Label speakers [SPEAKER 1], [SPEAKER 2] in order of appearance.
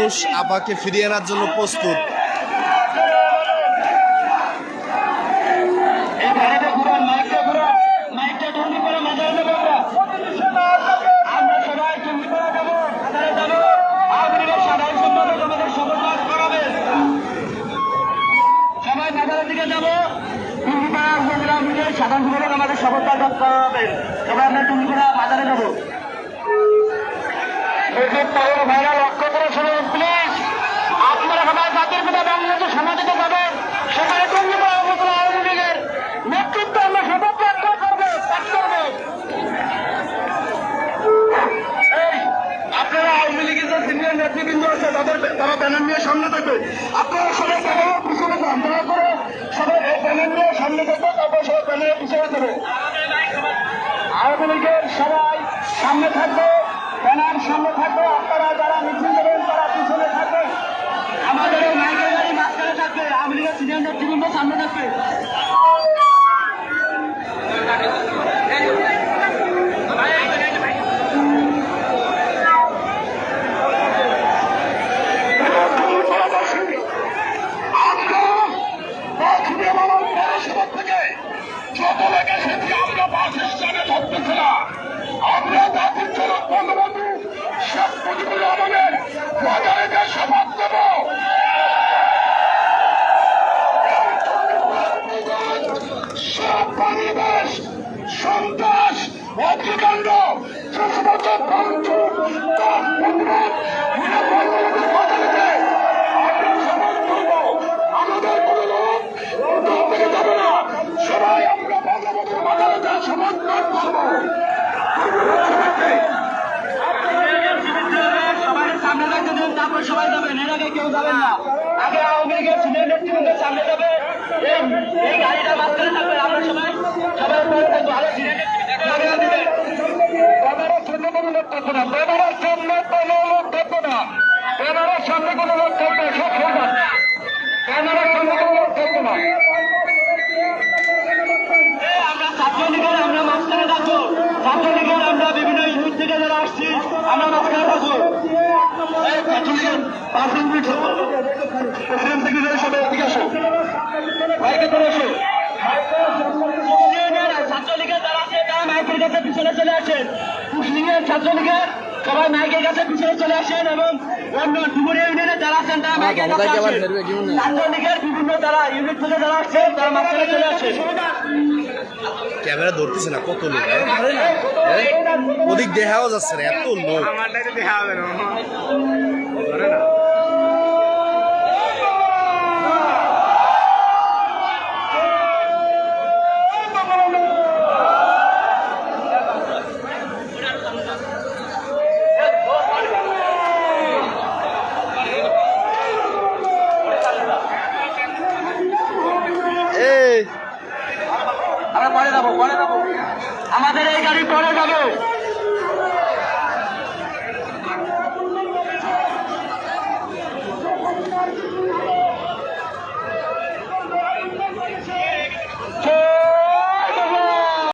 [SPEAKER 1] মানুষ আপাকে ফিরিয়ে আনার জন্য প্রস্তুত।
[SPEAKER 2] সাধারণ সম্পাদক আমাদের শপথ করতে হবে। সবাই আমরা টুঙ্গিপাড়া বাজারে যাবো। ভাইরা লক্ষ্য করে শুনুন প্লিজ, আপনারা সবাই জাতির পিতা বাংলাদেশের সমাজে যাবেন। সেখানে টুঙ্গিপাড়া উপজেলা আওয়ামী লীগের নেতৃত্ব আমরা শপথ করবো। আপনারা আওয়ামী লীগের যে সিনিয়র নেতৃবৃন্দ আছে তারা ব্যানার নিয়ে সামনে থাকবে। আপনারা সবাই ব্যানারের পিছনে যান, দয়া করে সবাই ব্যানার নিয়ে সামনে থাকবে। তারপর সবাই ব্যানারের পিছনে যাবে। আওয়ামী লীগের সবাই সামনে থাকবে, ব্যানার সামনে থাকবে। আপনারা যারা মিছিল দেবেন তারা পিছনে থাকবে। আমাদের এই মাইকের গাড়ি মাঝখানে থাকবে। আওয়ামী লীগের সিনিয়র নেতৃবৃন্দ সামনে থাকবে। যত লেগে এসেছি আমরা বাস স্ট্যান্ডে ধরতেছি না। আমরা জাতির জনক বঙ্গবন্ধু শেখ মুজিবুর রহমানের বাজারে যে শপথ দেব, সব পরিবেশ সন্ত্রাস অগ্নিকাণ্ড বছর ভাঙচুর প্রতিবাদ আমাদের কোনো লোক থেকে যাবে না। সবাই আমরা বঙ্গবন্ধুর বাজারে যা সমর্থন করবো। সবাই সামনে রাখতে দেন, তারপর সবাই যাবেন। এর আগে কেউ যাবেন না। আগে আওয়ামী লীগের সিনিয়র নেতৃবৃন্দের সামনে যাবে। এই গাড়িটা মাঝখানে থাকবে। আমরা সবাই ভালো সিনিয়র নেতৃবৃন্দের ব্যানারের সামনে কোনো লোক থাকবে না। ব্যানারের সামনে কোনো লোক থাকবে না। ব্যানারের সামনে কোনো লোক থাকবে না। সব সরকার ব্যানারের সামনে কোনো লোক থাকবে না। আমরা ছাত্রলীগের আমরা মাঝখানে থাকবো। ছাত্রলীগের আমরা বিভিন্ন ইউনিট থেকে যারা আসছি আমরা মাঝখানে থাকবো। ছাত্রলীগের 5 মিনিট প্রেসিডেন্ট সেক্রেটারি সবাই এদিকে আসো, মাইকে ধরে আসো। ছাত্রলীগের যারা আছে তারা মাইকের কাছে পিছনে চলে আসেন। মুসলিমের ছাত্রলীগের সবাই মাইকের কাছে পিছনে চলে আসেন এবং অন্য ডুবুরিয়া ইউনিয়নের যারা আছেন তারা মাইকের কাছে আসেন। ছাত্রলীগের বিভিন্ন যারা ইউনিট থেকে যারা আসছেন তারা মাঝখানে চলে আসেন।
[SPEAKER 1] ক্যামেরা ধরতেছে না, কত লোক ওদিক দেখাও যাচ্ছে না, এত লোক।
[SPEAKER 2] আমরা পরে যাবো, আমাদের এই গাড়ি পরে যাবে।